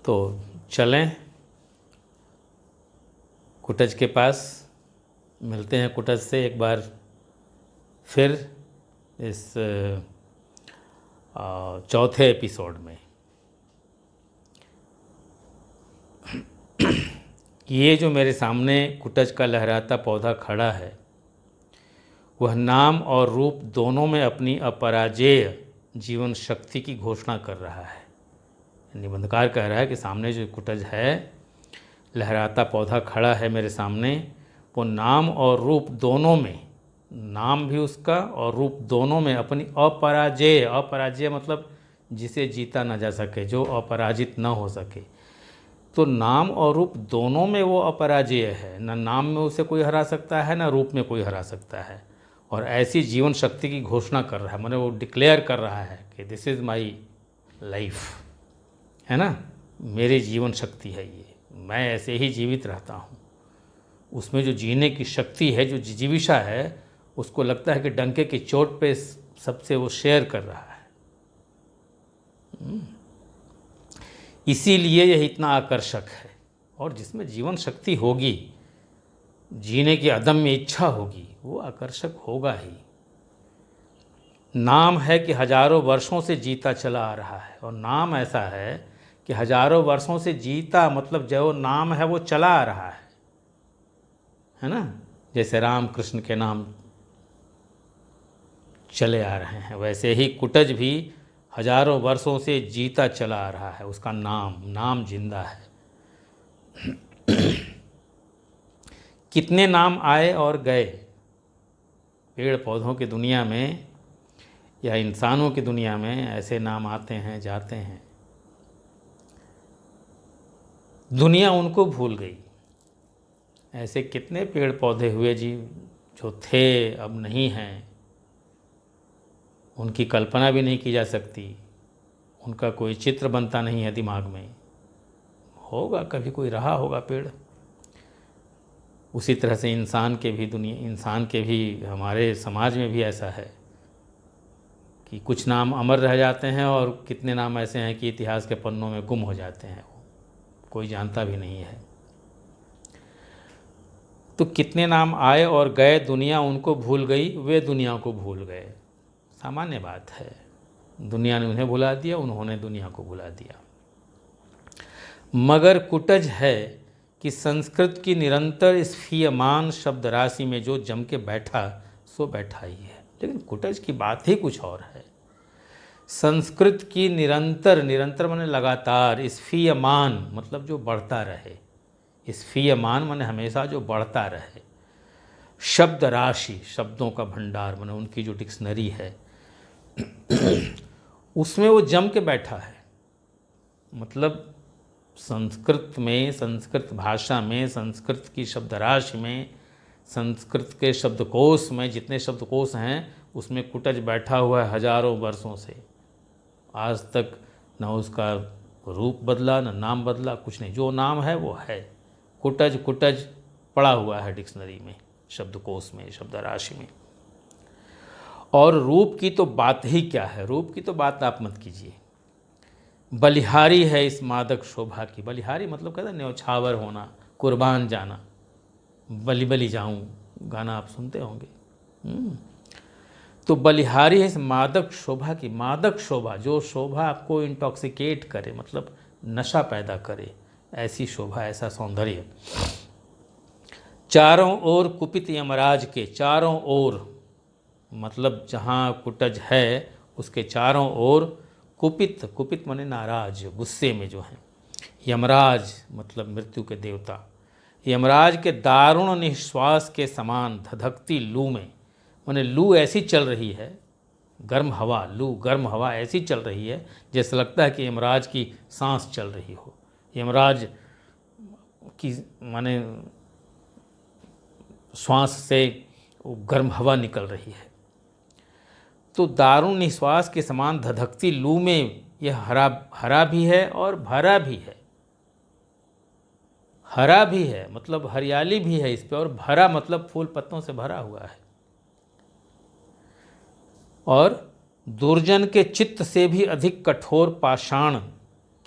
तो चलें कुटज के पास, मिलते हैं कुटज से एक बार फिर इस चौथे एपिसोड में। ये जो मेरे सामने कुटज का लहराता पौधा खड़ा है, वह नाम और रूप दोनों में अपनी अपराजेय जीवन शक्ति की घोषणा कर रहा है। निबंधकार कह रहा है कि सामने जो कुटज है, लहराता पौधा खड़ा है मेरे सामने, वो नाम और रूप दोनों में, नाम भी उसका और रूप दोनों में अपनी अपराजेय, अपराजेय मतलब जिसे जीता ना जा सके, जो अपराजित न हो सके, तो नाम और रूप दोनों में वो अपराजेय है। न नाम में उसे कोई हरा सकता है, न रूप में कोई हरा सकता है। और ऐसी जीवन शक्ति की घोषणा कर रहा है, माने वो डिक्लेयर कर रहा है कि दिस इज़ माई लाइफ, है ना, मेरी जीवन शक्ति है ये, मैं ऐसे ही जीवित रहता हूँ। उसमें जो जीने की शक्ति है, जो जिजीविषा है, उसको लगता है कि डंके की चोट पे सबसे वो शेयर कर रहा है। इसीलिए यह इतना आकर्षक है। और जिसमें जीवन शक्ति होगी, जीने की अदम्य इच्छा होगी, वो आकर्षक होगा ही। नाम है कि हजारों वर्षों से जीता चला आ रहा है, और नाम ऐसा है कि हजारों वर्षों से जीता, मतलब जो नाम है वो चला आ रहा है ना। जैसे राम कृष्ण के नाम चले आ रहे हैं, वैसे ही कुटज भी हजारों वर्षों से जीता चला आ रहा है। उसका नाम जिंदा है। कितने नाम आए और गए पेड़ पौधों की दुनिया में या इंसानों की दुनिया में, ऐसे नाम आते हैं जाते हैं। दुनिया उनको भूल गई। ऐसे कितने पेड़ पौधे हुए जी जो थे, अब नहीं हैं, उनकी कल्पना भी नहीं की जा सकती, उनका कोई चित्र बनता नहीं है दिमाग में। होगा कभी कोई रहा होगा पेड़। उसी तरह से इंसान के भी हमारे समाज में भी ऐसा है कि कुछ नाम अमर रह जाते हैं और कितने नाम ऐसे हैं कि इतिहास के पन्नों में गुम हो जाते हैं, कोई जानता भी नहीं है। तो कितने नाम आए और गए, दुनिया उनको भूल गई, वे दुनिया को भूल गए। सामान्य बात है, दुनिया ने उन्हें भुला दिया, उन्होंने दुनिया को भुला दिया। मगर कुटज है कि संस्कृत की निरंतर स्फीयमान शब्द राशि में जो जम के बैठा सो बैठा ही है। लेकिन कुटज की बात ही कुछ और है। संस्कृत की निरंतर माने लगातार, स्फीयमान मतलब जो बढ़ता रहे, स्फीयमान माने हमेशा जो बढ़ता रहे, शब्द राशि, शब्दों का भंडार माने उनकी जो डिक्शनरी है उसमें वो जम के बैठा है। मतलब संस्कृत में, संस्कृत भाषा में, संस्कृत की शब्द राशि में, संस्कृत के शब्दकोश में, जितने शब्दकोश हैं उसमें कुटज बैठा हुआ है हजारों वर्षों से। आज तक न उसका रूप बदला, न नाम बदला, कुछ नहीं, जो नाम है वो है। कुटज पड़ा हुआ है डिक्शनरी में, शब्दकोश में, शब्द राशि में। और रूप की तो बात ही क्या है, रूप की तो बात आप मत कीजिए। बलिहारी है इस मादक शोभा की। बलिहारी मतलब कहता है न्यौछावर होना, कुर्बान जाना। बलि बलि जाऊं गाना आप सुनते होंगे। तो बलिहारी है इस मादक शोभा की। मादक शोभा, जो शोभा आपको इंटॉक्सिकेट करे, मतलब नशा पैदा करे, ऐसी शोभा, ऐसा सौंदर्य। चारों ओर कुपित यमराज के, चारों ओर मतलब जहाँ कुटज है उसके चारों ओर कुपित माने नाराज, गुस्से में जो हैं। यमराज मतलब मृत्यु के देवता। यमराज के दारुण निश्वास के समान धधकती लू में, माने लू ऐसी चल रही है, गर्म हवा, लू गर्म हवा ऐसी चल रही है जैसे लगता है कि यमराज की सांस चल रही हो। यमराज की माने श्वास से गर्म हवा निकल रही है। तो दारुण निश्वास के समान धधकती लू में यह हरा भी है और भरा भी है। हरा भी है मतलब हरियाली भी है इस पे, और भरा मतलब फूल पत्तों से भरा हुआ है। और दुर्जन के चित्त से भी अधिक कठोर पाषाण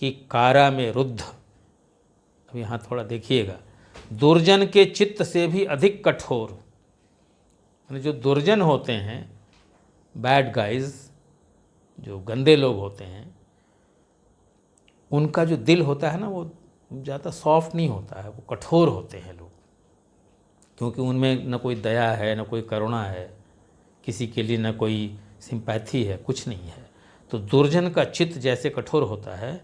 की कारा में रुद्ध। अब यहाँ थोड़ा देखिएगा, दुर्जन के चित्त से भी अधिक कठोर। यानी जो दुर्जन होते हैं, बैड गाइज, जो गंदे लोग होते हैं, उनका जो दिल होता है ना, वो ज़्यादा सॉफ्ट नहीं होता है, वो कठोर होते हैं लोग, क्योंकि उनमें न कोई दया है, न कोई करुणा है, किसी के लिए न कोई सिंपैथी है, कुछ नहीं है। तो दुर्जन का चित्त जैसे कठोर होता है,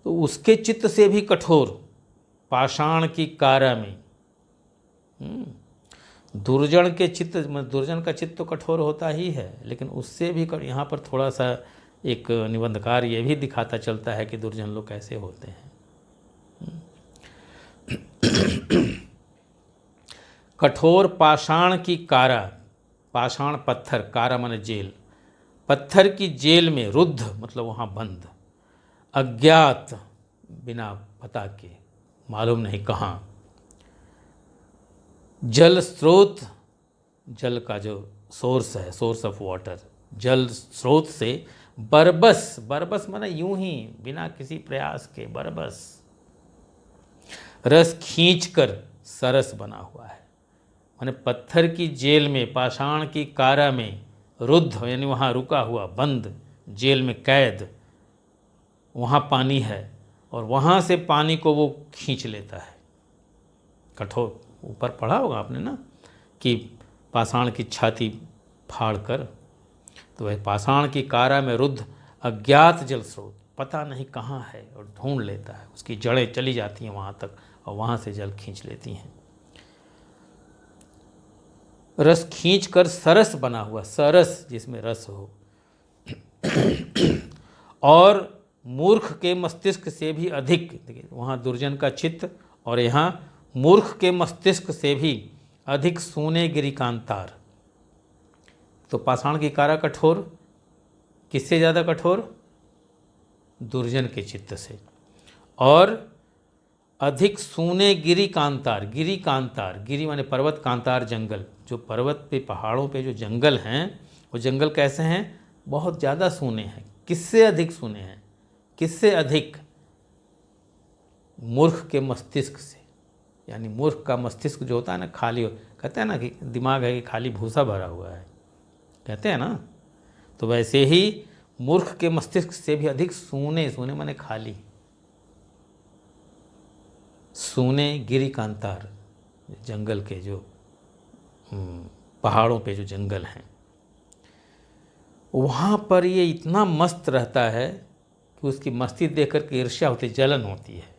तो उसके चित्त से भी कठोर पाषाण की कारा में। दुर्जन का चित्त तो कठोर होता ही है, लेकिन उससे भी यहाँ पर थोड़ा सा एक निबंधकार ये भी दिखाता चलता है कि दुर्जन लोग कैसे होते हैं। कठोर पाषाण की कारा, पाषाण पत्थर, कारा माने जेल, पत्थर की जेल में रुद्ध मतलब वहाँ बंद, अज्ञात बिना पता के, मालूम नहीं कहाँ, जल स्रोत, जल का जो सोर्स है, सोर्स ऑफ वाटर, जल स्रोत से बरबस, बरबस माने यूं ही बिना किसी प्रयास के, बरबस रस खींचकर सरस बना हुआ है। माने पत्थर की जेल में, पाषाण की कारा में रुद्ध, यानी वहाँ रुका हुआ, बंद, जेल में कैद, वहाँ पानी है और वहाँ से पानी को वो खींच लेता है। कठोर, ऊपर पढ़ा होगा आपने ना कि पाषाण की छाती फाड़ कर, तो वह पाषाण की कारा में रुद्ध अज्ञात जल स्रोत, पता नहीं कहाँ है, और ढूंढ लेता है, उसकी जड़ें चली जाती हैं वहाँ तक और वहाँ से जल खींच लेती हैं। रस खींच कर सरस बना हुआ, सरस जिसमें रस हो, और मूर्ख के मस्तिष्क से भी अधिक, देखिए वहाँ दुर्जन का चित्त और यहाँ मूर्ख के मस्तिष्क से भी अधिक सूने गिरिकांतार। तो पाषाण की कारा कठोर, किससे ज़्यादा कठोर? दुर्जन के चित्त से। और अधिक सूने गिरी कांतार, गिरी कांतार, गिरी माने पर्वत, कांतार जंगल, जो पर्वत पे, पहाड़ों पे जो जंगल हैं, वो जंगल कैसे हैं? बहुत ज़्यादा सूने हैं। किससे अधिक सूने हैं? किससे अधिक? मूर्ख के मस्तिष्क से। यानी मूर्ख का मस्तिष्क जो होता है ना, खाली, कहते हैं ना कि दिमाग है कि खाली भूसा भरा हुआ है, कहते हैं ना, तो वैसे ही मूर्ख के मस्तिष्क से भी अधिक सूने, सूने माने खाली, सूने गिरी कांतार, जंगल के जो पहाड़ों पे जो जंगल हैं, वहाँ पर ये इतना मस्त रहता है कि उसकी मस्ती देख कर के ईर्ष्या होती, जलन होती है।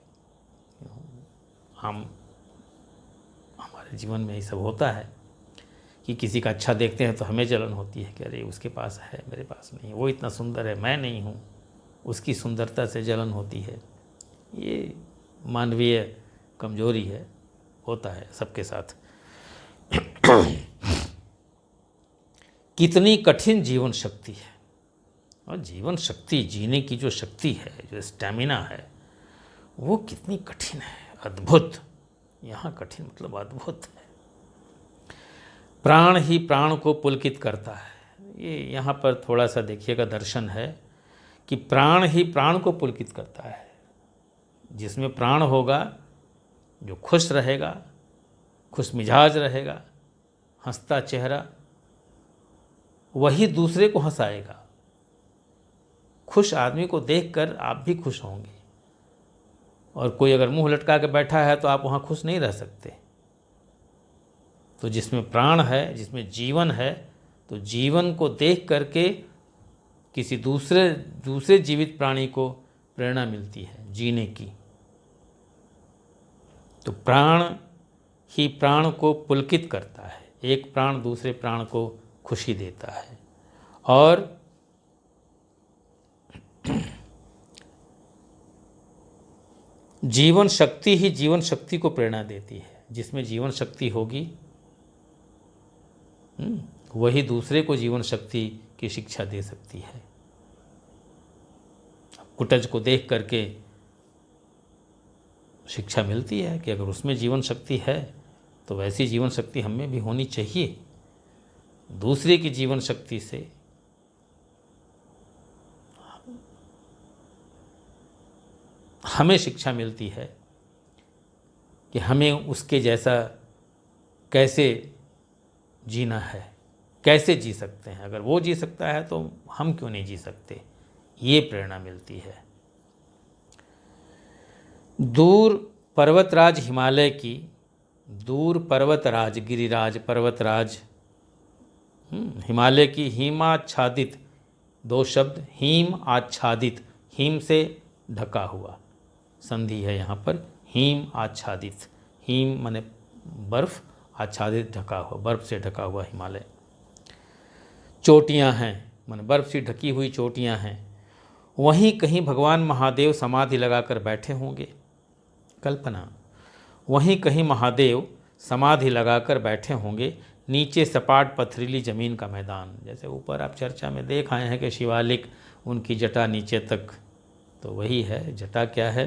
हमारे जीवन में ये सब होता है कि किसी का अच्छा देखते हैं तो हमें जलन होती है कि अरे उसके पास है, मेरे पास नहीं, वो इतना सुंदर है, मैं नहीं हूँ, उसकी सुंदरता से जलन होती है। ये मानवीय कमजोरी है, होता है सबके साथ। कितनी कठिन जीवन शक्ति है, और जीवन शक्ति, जीने की जो शक्ति है, जो स्टैमिना है, वो कितनी कठिन है, अद्भुत। यहाँ कठिन मतलब अद्भुत है। प्राण ही प्राण को पुलकित करता है। ये यहाँ पर थोड़ा सा देखिएगा दर्शन है कि प्राण ही प्राण को पुलकित करता है। जिसमें प्राण होगा, जो खुश रहेगा, खुश मिजाज रहेगा, हंसता चेहरा, वही दूसरे को हंसाएगा। खुश आदमी को देखकर आप भी खुश होंगे, और कोई अगर मुंह लटका के बैठा है तो आप वहाँ खुश नहीं रह सकते। तो जिसमें प्राण है, जिसमें जीवन है, तो जीवन को देख करके किसी दूसरे जीवित प्राणी को प्रेरणा मिलती है जीने की। तो प्राण ही प्राण को पुलकित करता है, एक प्राण दूसरे प्राण को खुशी देता है। और जीवन शक्ति ही जीवन शक्ति को प्रेरणा देती है। जिसमें जीवन शक्ति होगी, वही दूसरे को जीवन शक्ति की शिक्षा दे सकती है। कुटज को देख करके शिक्षा मिलती है कि अगर उसमें जीवन शक्ति है तो वैसी जीवन शक्ति हमें भी होनी चाहिए। दूसरे की जीवन शक्ति से हमें शिक्षा मिलती है कि हमें उसके जैसा कैसे जीना है, कैसे जी सकते हैं। अगर वो जी सकता है तो हम क्यों नहीं जी सकते, ये प्रेरणा मिलती है। दूर पर्वतराज हिमालय की, दूर पर्वतराज गिरिराज पर्वतराज, हिमालय की हिमाच्छादित, दो शब्द, हिम आच्छादित, हिम से ढका हुआ, संधि है यहाँ पर, हिम आच्छादित, हिम माने बर्फ, आच्छादित ढका हुआ, बर्फ से ढका हुआ हिमालय। चोटियाँ हैं माने बर्फ से ढकी हुई चोटियाँ हैं। वहीं कहीं भगवान महादेव समाधि लगाकर बैठे होंगे। कल्पना, वहीं कहीं महादेव समाधि लगाकर बैठे होंगे। नीचे सपाट पथरीली जमीन का मैदान, जैसे ऊपर आप चर्चा में देख आए हैं कि शिवालिक, उनकी जटा नीचे तक, तो वही है। जटा क्या है,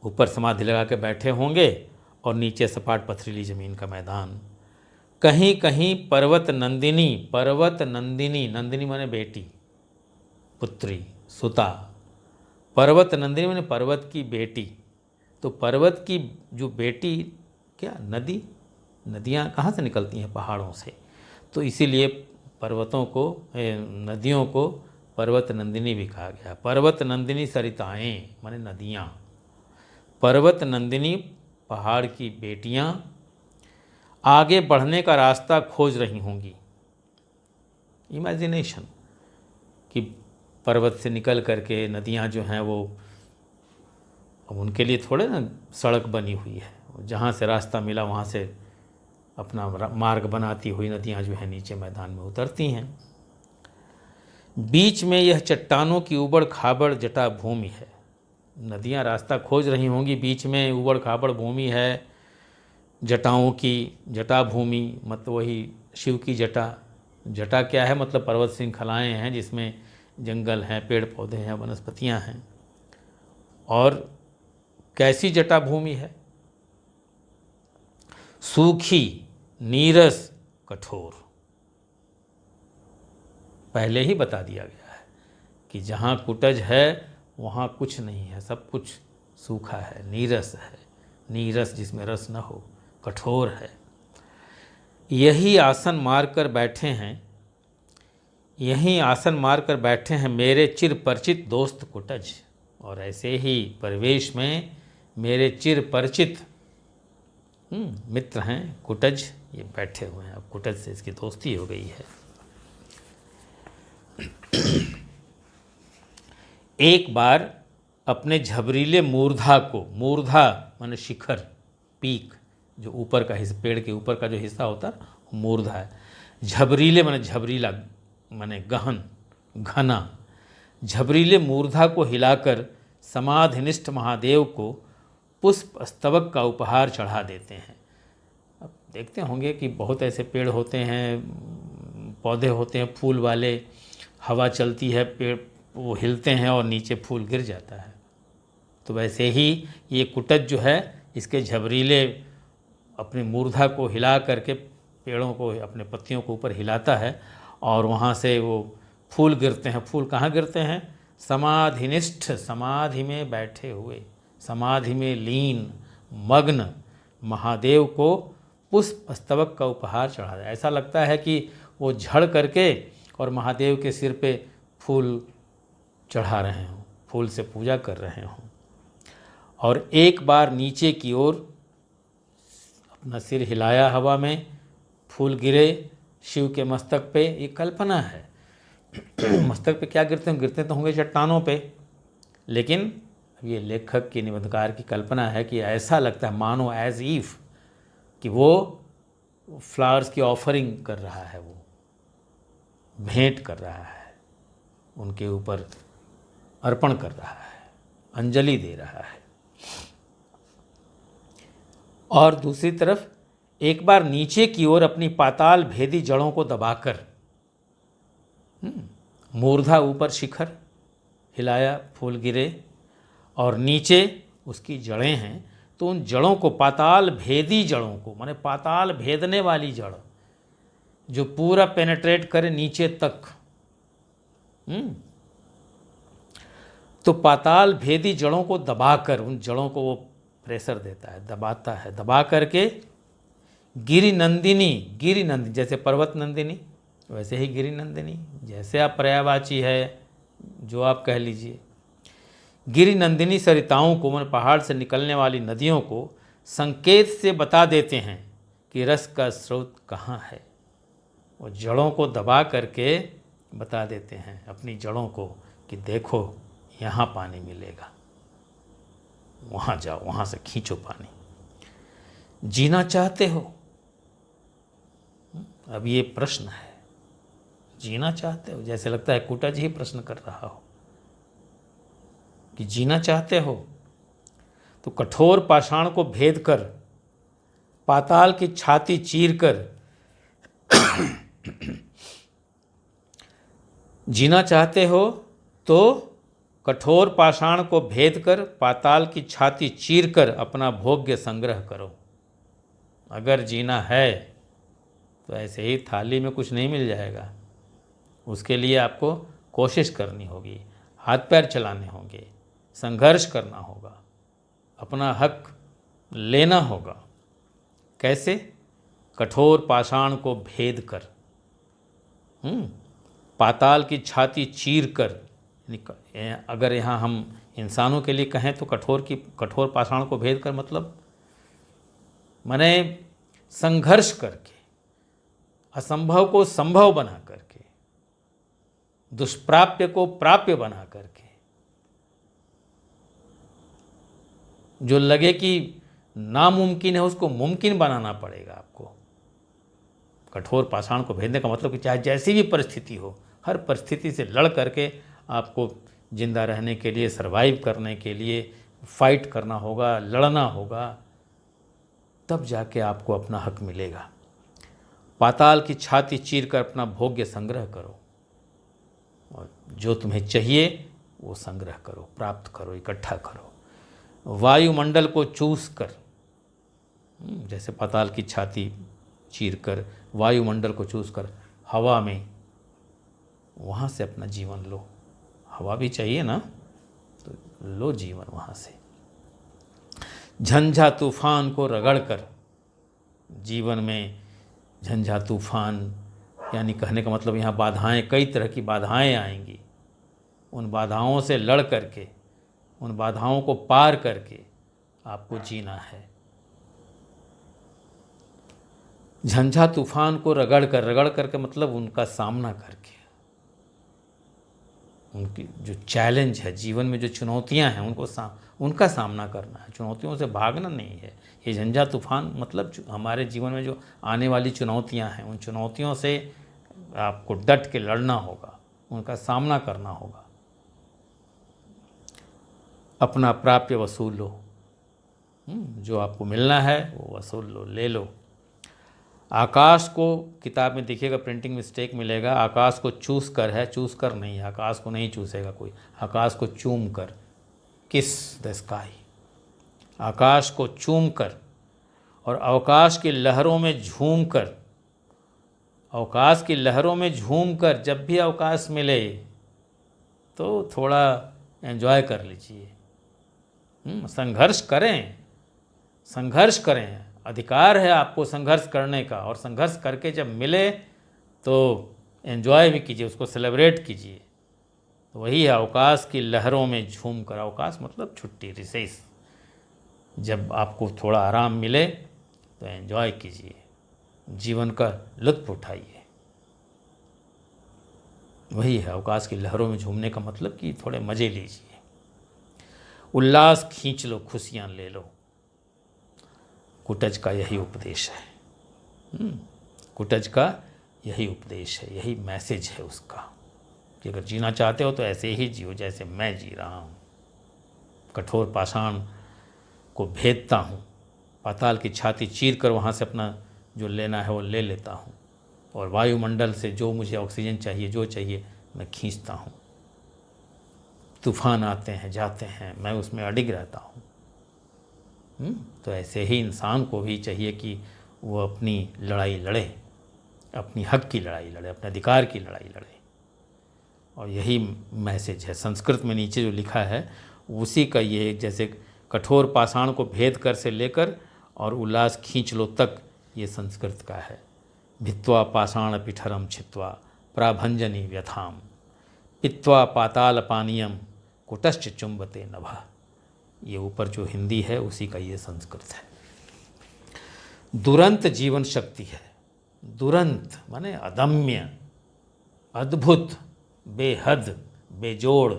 ऊपर समाधि लगा के बैठे होंगे और नीचे सपाट पथरीली जमीन का मैदान। कहीं कहीं पर्वत नंदिनी, पर्वत नंदिनी, नंदिनी माने बेटी, पुत्री, सुता, पर्वत नंदिनी माने पर्वत की बेटी। तो पर्वत की जो बेटी क्या, नदी, नदियाँ कहाँ से निकलती हैं, पहाड़ों से, तो इसीलिए पर्वतों को, नदियों को पर्वत नंदिनी भी कहा गया। पर्वत नंदिनी सरिताएँ माने नदियाँ, पर्वत नंदिनी पहाड़ की बेटियाँ आगे बढ़ने का रास्ता खोज रही होंगी। इमेजिनेशन कि पर्वत से निकल करके नदियाँ जो हैं वो, अब उनके लिए थोड़े ना सड़क बनी हुई है, जहाँ से रास्ता मिला वहाँ से अपना मार्ग बनाती हुई नदियाँ जो है नीचे मैदान में उतरती हैं। बीच में यह चट्टानों की उबड़ खाबड़ जटा भूमि है। नदियाँ रास्ता खोज रही होंगी, बीच में उबड़ खाबड़ भूमि है, जटाओं की जटा भूमि, मतलब वही शिव की जटा। जटा क्या है, मतलब पर्वत श्रृंखलाएँ हैं जिसमें जंगल हैं, पेड़ पौधे हैं, वनस्पतियाँ हैं। और कैसी जटा भूमि है, सूखी, नीरस, कठोर। पहले ही बता दिया गया है कि जहाँ कुटज है वहाँ कुछ नहीं है, सब कुछ सूखा है, नीरस है, नीरस जिसमें रस न हो, कठोर है। यही आसन मारकर बैठे हैं, यहीं आसन मारकर बैठे हैं मेरे चिर परिचित दोस्त कुटज। और ऐसे ही परिवेश में मेरे चिर परिचित मित्र हैं कुटज, ये बैठे हुए हैं। अब कुटज से इसकी दोस्ती हो गई है। एक बार अपने झबरीले मूर्धा को, मूर्धा माने शिखर, पीक, जो ऊपर का हिस्सा, पेड़ के ऊपर का जो हिस्सा होता है मूर्धा है। झबरीले माने झबरीला, माने गहन, घना। झबरीले मूर्धा को हिलाकर समाधिनिष्ठ महादेव को पुष्प स्तबक का उपहार चढ़ा देते हैं। अब देखते होंगे कि बहुत ऐसे पेड़ होते हैं, पौधे होते हैं फूल वाले, हवा चलती है, पेड़ वो हिलते हैं और नीचे फूल गिर जाता है। तो वैसे ही ये कुटज जो है, इसके झबरीले अपनी मूर्धा को हिला करके पेड़ों को, अपने पत्तियों को ऊपर हिलाता है और वहाँ से वो फूल गिरते हैं। फूल कहाँ गिरते हैं, समाधिनिष्ठ, समाधि में बैठे हुए, समाधि में लीन मग्न महादेव को पुष्प स्तबक का उपहार चढ़ा है। ऐसा लगता है कि वो झड़ करके और महादेव के सिर पे फूल चढ़ा रहे हों, फूल से पूजा कर रहे हों। और एक बार नीचे की ओर अपना सिर हिलाया हवा में, फूल गिरे शिव के मस्तक पे। ये कल्पना है, मस्तक पे क्या गिरते हैं, गिरते तो होंगे चट्टानों पे, लेकिन ये लेखक की, निबंधकार की कल्पना है कि ऐसा लगता है मानो एज इफ कि वो फ्लावर्स की ऑफरिंग कर रहा है, वो भेंट कर रहा है, उनके ऊपर अर्पण कर रहा है, अंजलि दे रहा है। और दूसरी तरफ एक बार नीचे की ओर अपनी पाताल भेदी जड़ों को दबाकर, मूर्धा ऊपर शिखर हिलाया, फूल गिरे, और नीचे उसकी जड़ें हैं, तो उन जड़ों को, पाताल भेदी जड़ों को, माने पाताल भेदने वाली जड़ जो पूरा पेनेट्रेट करे नीचे तक, तो पाताल भेदी जड़ों को दबाकर, उन जड़ों को वो प्रेशर देता है, दबाता है, दबा करके गिरि नंदिनी, गिरि नंदिनी जैसे पर्वत नंदिनी वैसे ही गिरि नंदिनी, जैसे आप पर्यायवाची है जो आप कह लीजिए, गिरि नंदिनी सरिताओं को, मन पहाड़ से निकलने वाली नदियों को संकेत से बता देते हैं कि रस का स्रोत कहाँ है। वो जड़ों को दबा करके बता देते हैं अपनी जड़ों को कि देखो यहाँ पानी मिलेगा, वहाँ जाओ, वहाँ से खींचो पानी। जीना चाहते हो? अब ये प्रश्न है, जीना चाहते हो? जैसे लगता है कूटा जी ही प्रश्न कर रहा हो कि जीना चाहते हो तो कठोर पाषाण को भेद कर, पाताल की छाती चीर कर जीना चाहते हो तो कठोर पाषाण को भेद कर, पाताल की छाती चीर कर अपना भोग्य संग्रह करो। अगर जीना है तो ऐसे ही थाली में कुछ नहीं मिल जाएगा, उसके लिए आपको कोशिश करनी होगी, हाथ पैर चलाने होंगे, संघर्ष करना होगा, अपना हक लेना होगा। कैसे? कठोर पाषाण को भेद कर, पाताल की छाती चीर कर। अगर यहाँ हम इंसानों के लिए कहें तो कठोर पाषाण को भेद कर मतलब माने संघर्ष करके, असंभव को संभव बना करके, दुष्प्राप्य को प्राप्य बना करके, जो लगे कि नामुमकिन है उसको मुमकिन बनाना पड़ेगा आपको। कठोर पाषाण को भेदने का मतलब कि चाहे जैसी भी परिस्थिति हो, हर परिस्थिति से लड़ करके आपको जिंदा रहने के लिए, सरवाइव करने के लिए फाइट करना होगा, लड़ना होगा, तब जाके आपको अपना हक मिलेगा। पाताल की छाती चीर कर अपना भोग्य संग्रह करो और जो तुम्हें चाहिए वो संग्रह करो, प्राप्त करो, इकट्ठा करो। वायुमंडल को चूस कर, जैसे पाताल की छाती चीर कर वायुमंडल को चूस कर हवा में, वहाँ से अपना जीवन लो। हवा भी चाहिए ना, तो लो जीवन वहाँ से। झंझा तूफान को रगड़ कर, जीवन में झंझा तूफान यानी कहने का मतलब यहाँ बाधाएं, कई तरह की बाधाएं आएंगी। उन बाधाओं से लड़ करके, उन बाधाओं को पार करके आपको जीना है। झंझा तूफान को रगड़ करके मतलब उनका सामना करके, उनकी जो चैलेंज है जीवन में, जो चुनौतियां हैं उनका सामना करना है, चुनौतियों से भागना नहीं है। ये झंझा तूफान मतलब हमारे जीवन में जो आने वाली चुनौतियां हैं, उन चुनौतियों से आपको डट के लड़ना होगा, उनका सामना करना होगा। अपना प्राप्य वसूल लो, जो आपको मिलना है वो वसूल लो, ले लो। आकाश को, किताब में दिखेगा, प्रिंटिंग मिस्टेक मिलेगा, आकाश को चूस कर है, चूस कर नहीं है, आकाश को नहीं चूसेगा कोई, आकाश को चूम कर, किस द स्काई, आकाश को चूम कर और अवकाश की लहरों में झूम कर, अवकाश की लहरों में झूम कर, जब भी अवकाश मिले तो थोड़ा एंजॉय कर लीजिए। संघर्ष करें, संघर्ष करें, अधिकार है आपको संघर्ष करने का, और संघर्ष करके जब मिले तो एंजॉय भी कीजिए, उसको सेलिब्रेट कीजिए। तो वही है अवकाश की लहरों में झूम कर। अवकाश मतलब छुट्टी, रिसेस। जब आपको थोड़ा आराम मिले तो एंजॉय कीजिए, जीवन का लुत्फ उठाइए। वही है अवकाश की लहरों में झूमने का मतलब कि थोड़े मज़े लीजिए, उल्लास खींच लो, खुशियाँ ले लो। कुटज का यही उपदेश है, कुटज का यही उपदेश है, यही मैसेज है उसका कि अगर जीना चाहते हो तो ऐसे ही जियो जैसे मैं जी रहा हूँ। कठोर पाषाण को भेदता हूँ, पाताल की छाती चीर कर वहाँ से अपना जो लेना है वो ले लेता हूँ, और वायुमंडल से जो मुझे ऑक्सीजन चाहिए, जो चाहिए, मैं खींचता हूँ। तूफान आते हैं जाते हैं, मैं उसमें अडिग रहता हूँ। तो ऐसे ही इंसान को भी चाहिए कि वो अपनी लड़ाई लड़े, अपनी हक की लड़ाई लड़े, अपने अधिकार की लड़ाई लड़े। और यही मैसेज है संस्कृत में नीचे जो लिखा है उसी का ये, जैसे कठोर पाषाण को भेद कर से लेकर और उल्लास खींच लो तक, ये संस्कृत का है। भित्वा पाषाण पिठरम छित्वा प्राभंजनी व्यथाम पित्वा पाताल पानीयम कुटश्च चुंबते नभः। ये ऊपर जो हिंदी है उसी का ये संस्कृत है। दुरंत जीवन शक्ति है। दुरंत माने अदम्य, अद्भुत, बेहद, बेजोड़,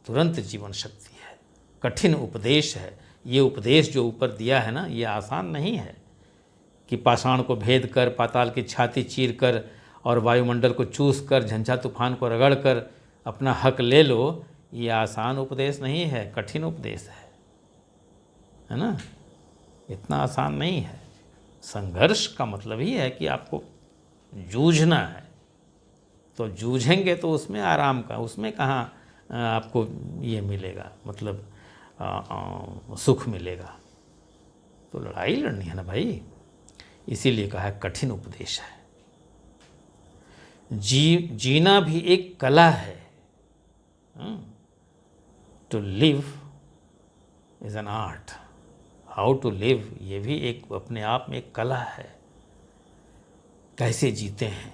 तुरंत जीवन शक्ति है। कठिन उपदेश है। ये उपदेश जो ऊपर दिया है ना, ये आसान नहीं है कि पाषाण को भेद कर, पाताल की छाती चीर कर और वायुमंडल को चूस कर, झंझा तूफान को रगड़ कर अपना हक ले लो। ये आसान उपदेश नहीं है, कठिन उपदेश है ना। इतना आसान नहीं है। संघर्ष का मतलब ही है कि आपको जूझना है, तो जूझेंगे तो उसमें आराम का, उसमें कहाँ आपको ये मिलेगा, मतलब सुख मिलेगा। तो लड़ाई लड़नी है ना भाई, इसीलिए कहा है कठिन उपदेश है। जीना भी एक कला है। To live is an art. How to live, ये भी एक अपने आप में एक कला है, कैसे जीते हैं।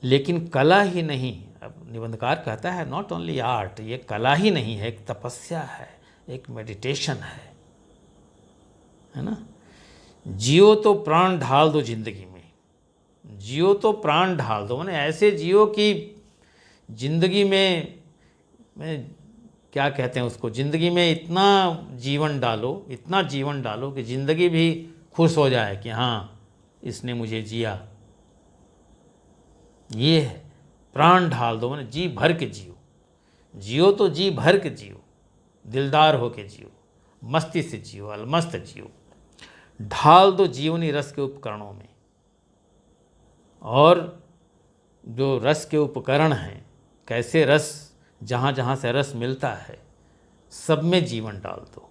लेकिन कला ही नहीं, अब निबंधकार कहता है नॉट ओनली आर्ट, ये कला ही नहीं है, एक तपस्या है, एक मेडिटेशन है ना। जियो तो प्राण ढाल दो जिंदगी में। जियो तो प्राण ढाल दो, माने ऐसे जियो कि जिंदगी में क्या कहते हैं उसको, ज़िंदगी में इतना जीवन डालो, इतना जीवन डालो कि ज़िंदगी भी खुश हो जाए कि हाँ इसने मुझे जिया। ये है प्राण ढाल दो, माने जी भर के जियो। जियो तो जी भर के जियो, दिलदार हो के जियो, मस्ती से जियो, अलमस्त जियो। ढाल दो जीवनी रस के उपकरणों में, और जो रस के उपकरण हैं, कैसे रस, जहाँ जहाँ से रस मिलता है सब में जीवन डाल दो।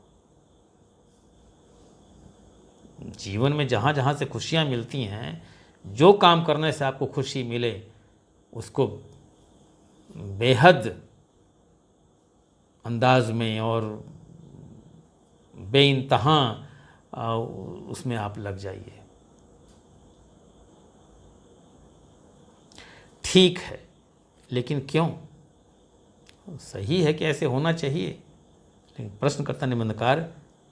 जीवन में जहाँ जहाँ से खुशियाँ मिलती हैं, जो काम करने से आपको खुशी मिले उसको बेहद अंदाज में और बेइंतहा उसमें आप लग जाइए। ठीक है, लेकिन क्यों? सही है कि ऐसे होना चाहिए, लेकिन प्रश्न करता निबंधकार,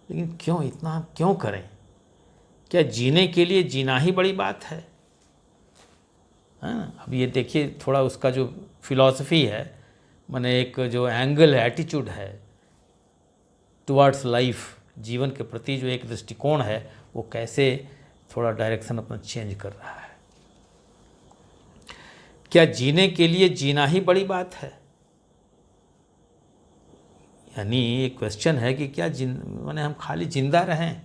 लेकिन क्यों, इतना क्यों करें? क्या जीने के लिए जीना ही बड़ी बात है? अब ये देखिए थोड़ा उसका जो फिलॉसफी है, माने एक जो एंगल है, एटीट्यूड है टुवर्ड्स लाइफ, जीवन के प्रति जो एक दृष्टिकोण है, वो कैसे थोड़ा डायरेक्शन अपना चेंज कर रहा है। क्या जीने के लिए जीना ही बड़ी बात है? यानी एक क्वेश्चन है कि क्या माने हम खाली जिंदा रहें,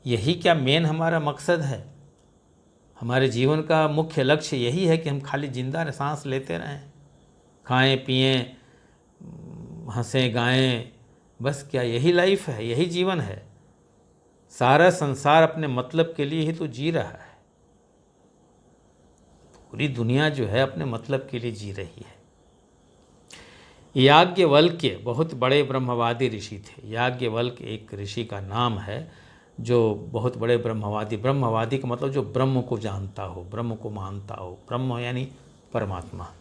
यही क्या मेन हमारा मकसद है? हमारे जीवन का मुख्य लक्ष्य यही है कि हम खाली जिंदा रहें, सांस लेते रहें, खाएं पिएं, हंसें गाएं, बस क्या यही लाइफ है, यही जीवन है? सारा संसार अपने मतलब के लिए ही तो जी रहा है। पूरी दुनिया जो है अपने मतलब के लिए जी रही है। याज्ञवल्क्य बहुत बड़े ब्रह्मवादी ऋषि थे। याज्ञवल्क्य एक ऋषि का नाम है जो बहुत बड़े ब्रह्मवादी, ब्रह्मवादी का मतलब जो ब्रह्म को जानता हो, ब्रह्म को मानता हो, ब्रह्म यानी परमात्मा।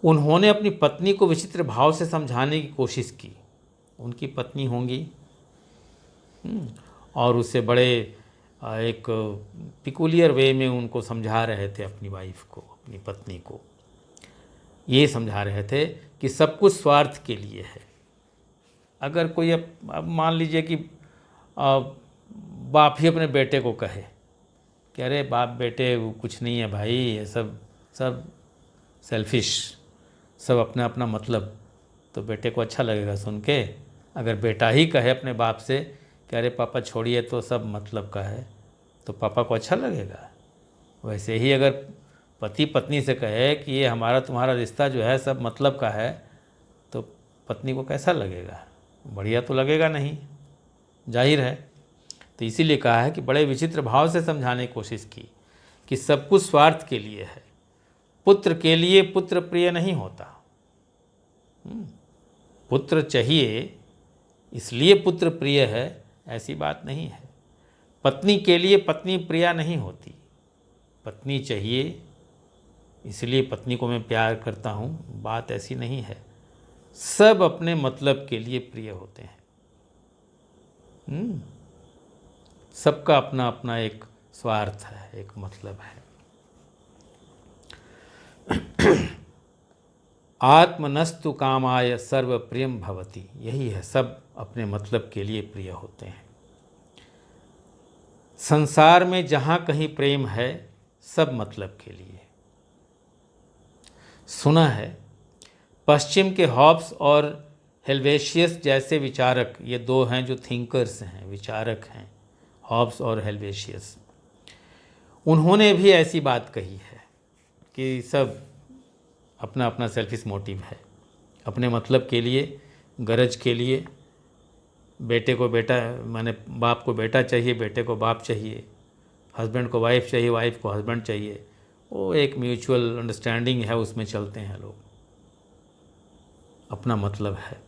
उन्होंने अपनी पत्नी को विचित्र भाव से समझाने की कोशिश की। उनकी पत्नी होंगी और उससे बड़े एक पिकुलियर वे में उनको समझा रहे थे, अपनी वाइफ को, अपनी पत्नी को ये समझा रहे थे कि सब कुछ स्वार्थ के लिए है। अगर कोई अब मान लीजिए कि बाप ही अपने बेटे को कहे कि अरे बाप बेटे वो कुछ नहीं है भाई, ये सब सेल्फिश, सब अपना अपना मतलब, तो बेटे को अच्छा लगेगा सुन के। अगर बेटा ही कहे अपने बाप से कि अरे पापा छोड़िए तो सब मतलब का है, तो पापा को अच्छा लगेगा। वैसे ही अगर पति पत्नी से कहे कि ये हमारा तुम्हारा रिश्ता जो है सब मतलब का है, तो पत्नी को कैसा लगेगा? बढ़िया तो लगेगा नहीं, जाहिर है। तो इसीलिए कहा है कि बड़े विचित्र भाव से समझाने की कोशिश की कि सब कुछ स्वार्थ के लिए है। पुत्र के लिए पुत्र प्रिय नहीं होता। पुत्र चाहिए इसलिए पुत्र प्रिय है, ऐसी बात नहीं है। पत्नी के लिए पत्नी प्रिया नहीं होती। पत्नी चाहिए इसलिए पत्नी को मैं प्यार करता हूँ, बात ऐसी नहीं है। सब अपने मतलब के लिए प्रिय होते हैं। सबका अपना अपना एक स्वार्थ है, एक मतलब है। आत्मनस्तु कामाय सर्व प्रियम भवति, यही है, सब अपने मतलब के लिए प्रिय होते हैं। संसार में जहाँ कहीं प्रेम है सब मतलब के लिए। सुना है पश्चिम के हॉब्स और हेल्वेशियस जैसे विचारक, ये दो हैं जो थिंकर्स हैं, विचारक हैं, हॉब्स और हेल्वेशियस, उन्होंने भी ऐसी बात कही है कि सब अपना अपना सेल्फिश मोटिव है, अपने मतलब के लिए, गरज के लिए। बेटे को बेटा, माने बाप को बेटा चाहिए, बेटे को बाप चाहिए, हस्बैंड को वाइफ चाहिए, वाइफ को हस्बैंड चाहिए। वो एक म्यूचुअल अंडरस्टैंडिंग है, उसमें चलते हैं लोग, अपना मतलब है।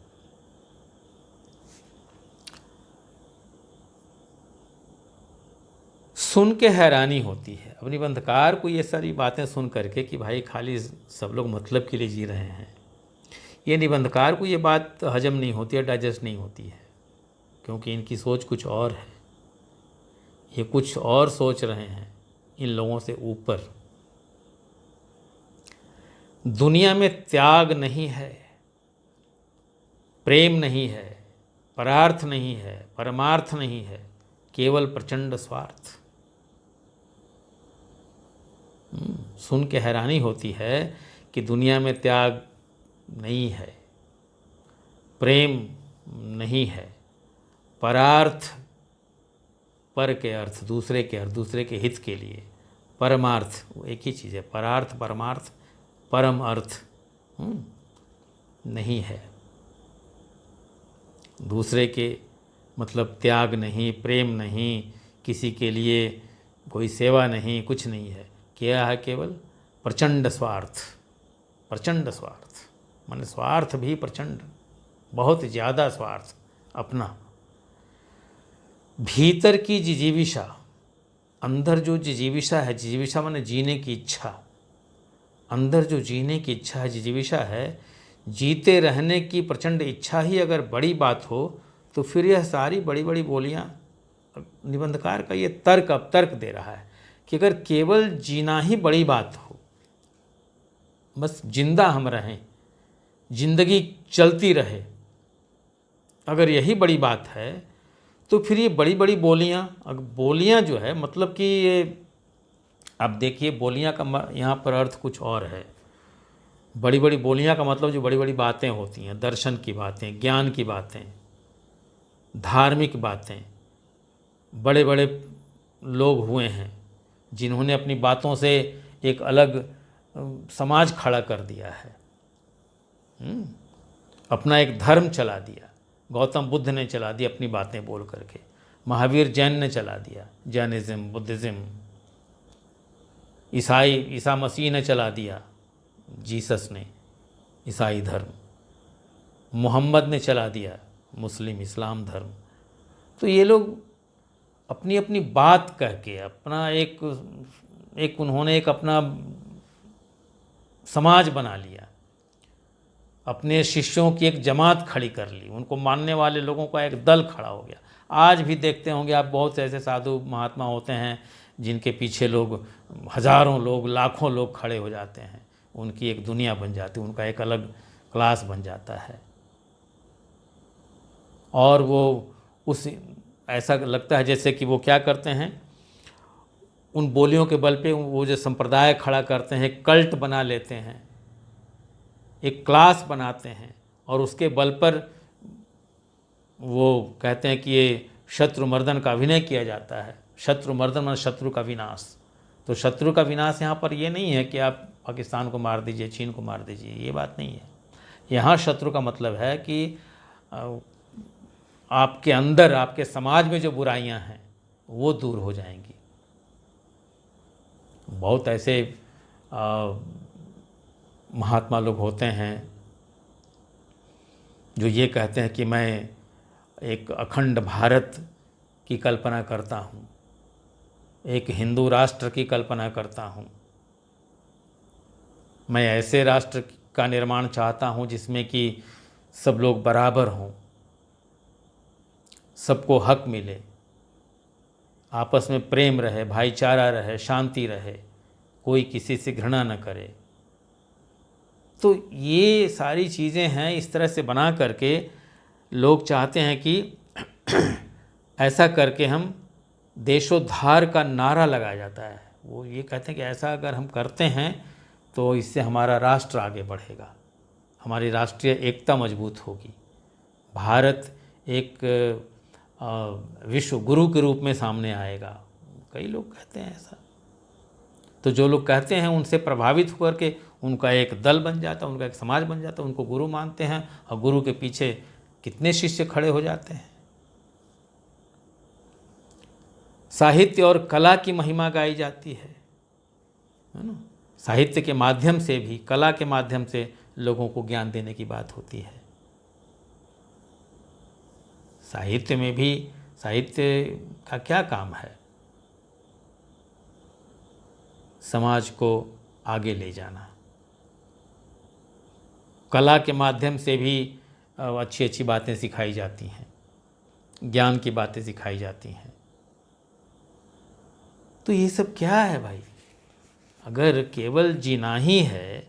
सुन के हैरानी होती है अब निबंधकार को ये सारी बातें सुन करके कि भाई खाली सब लोग मतलब के लिए जी रहे हैं। ये निबंधकार को ये बात हजम नहीं होती है, डाइजेस्ट नहीं होती है, क्योंकि इनकी सोच कुछ और है। ये कुछ और सोच रहे हैं इन लोगों से ऊपर। दुनिया में त्याग नहीं है, प्रेम नहीं है, परार्थ नहीं है, परमार्थ नहीं है, केवल प्रचंड स्वार्थ। सुन के हैरानी होती है कि दुनिया में त्याग नहीं है, प्रेम नहीं है, परार्थ, पर के अर्थ, दूसरे के अर्थ, दूसरे के हित के लिए, परमार्थ एक ही चीज़ है, परार्थ परमार्थ परम अर्थ नहीं है। दूसरे के मतलब त्याग नहीं, प्रेम नहीं, किसी के लिए कोई सेवा नहीं, कुछ नहीं है। क्या है? केवल प्रचंड स्वार्थ। प्रचंड स्वार्थ माने स्वार्थ भी प्रचंड, बहुत ज़्यादा स्वार्थ अपना। भीतर की जिजीविषा, अंदर जो जिजीविषा है, जिजीविषा माने जीने की इच्छा, अंदर जो जीने की इच्छा है, जिजीविषा है, जीते रहने की प्रचंड इच्छा ही अगर बड़ी बात हो तो फिर यह सारी बड़ी बड़ी बोलियां, निबंधकार का ये तर्क अब तर्क दे रहा है कि अगर केवल जीना ही बड़ी बात हो, बस जिंदा हम रहें, जिंदगी चलती रहे, अगर यही बड़ी बात है तो फिर ये बड़ी बड़ी बोलियां जो है, मतलब कि ये आप देखिए बोलियां का यहाँ पर अर्थ कुछ और है। बड़ी बड़ी बोलियां का मतलब जो बड़ी बड़ी बातें होती हैं, दर्शन की बातें, ज्ञान की बातें, धार्मिक बातें, बड़े बड़े लोग हुए हैं जिन्होंने अपनी बातों से एक अलग समाज खड़ा कर दिया है, अपना एक धर्म चला दिया। गौतम बुद्ध ने चला दिया अपनी बातें बोल करके, महावीर जैन ने चला दिया, जैनिज़्म, बुद्धिज़्म, ईसा मसीह ने चला दिया, जीसस ने ईसाई धर्म, मोहम्मद ने चला दिया मुस्लिम इस्लाम धर्म। तो ये लोग अपनी अपनी बात कह के अपना एक उन्होंने एक अपना समाज बना लिया, अपने शिष्यों की एक जमात खड़ी कर ली, उनको मानने वाले लोगों का एक दल खड़ा हो गया। आज भी देखते होंगे आप, बहुत से ऐसे साधु महात्मा होते हैं जिनके पीछे लोग, हजारों लोग, लाखों लोग खड़े हो जाते हैं, उनकी एक दुनिया बन जाती है, उनका एक अलग क्लास बन जाता है। और वो उस ऐसा लगता है जैसे कि वो क्या करते हैं, उन बोलियों के बल पे वो जो संप्रदाय खड़ा करते हैं, कल्ट बना लेते हैं, एक क्लास बनाते हैं, और उसके बल पर वो कहते हैं कि ये शत्रुमर्दन का अभिनय किया जाता है। शत्रुमर्दन मतलब शत्रु का विनाश। तो शत्रु का विनाश यहाँ पर ये नहीं है कि आप पाकिस्तान को मार दीजिए, चीन को मार दीजिए, ये बात नहीं है। यहाँ शत्रु का मतलब है कि आपके अंदर, आपके समाज में जो बुराइयां हैं वो दूर हो जाएंगी। बहुत ऐसे महात्मा लोग होते हैं जो ये कहते हैं कि मैं एक अखंड भारत की कल्पना करता हूँ, एक हिंदू राष्ट्र की कल्पना करता हूँ, मैं ऐसे राष्ट्र का निर्माण चाहता हूँ जिसमें कि सब लोग बराबर हों, सबको हक मिले, आपस में प्रेम रहे, भाईचारा रहे, शांति रहे, कोई किसी से घृणा न करे। तो ये सारी चीज़ें हैं, इस तरह से बना करके लोग चाहते हैं कि ऐसा करके हम देशोद्धार का नारा लगाया जाता है। वो ये कहते हैं कि ऐसा अगर हम करते हैं तो इससे हमारा राष्ट्र आगे बढ़ेगा, हमारी राष्ट्रीय एकता मजबूत होगी, भारत एक विश्व गुरु के रूप में सामने आएगा। कई लोग कहते हैं ऐसा। तो जो लोग कहते हैं उनसे प्रभावित होकर के उनका एक दल बन जाता है, उनका एक समाज बन जाता है, उनको गुरु मानते हैं और गुरु के पीछे कितने शिष्य खड़े हो जाते हैं। साहित्य और कला की महिमा गाई जाती है ना। साहित्य के माध्यम से भी, कला के माध्यम से लोगों को ज्ञान देने की बात होती है। साहित्य में भी, साहित्य का क्या काम है? समाज को आगे ले जाना। कला के माध्यम से भी अच्छी अच्छी बातें सिखाई जाती हैं, ज्ञान की बातें सिखाई जाती हैं। तो ये सब क्या है भाई? अगर केवल जीना ही है